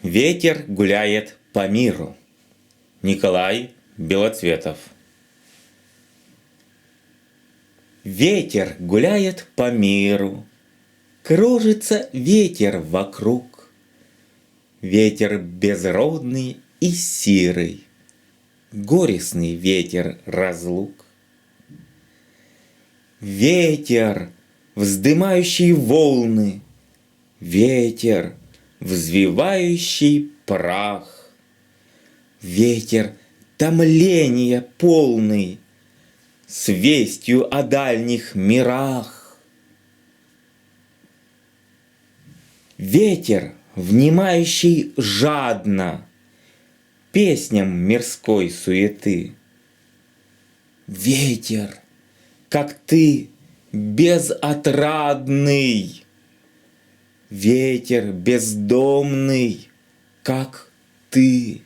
Ветер гуляет по миру. Николай Белоцветов. Ветер гуляет по миру, кружится ветер вокруг. Ветер безродный и сирый, горестный ветер разлук. Ветер, вздымающий волны, ветер, взвивающий прах, ветер томления полный, с вестью о дальних мирах. Ветер, внимающий жадно песням мирской суеты. Ветер, как ты, безотрадный, ветер бездомный, как ты.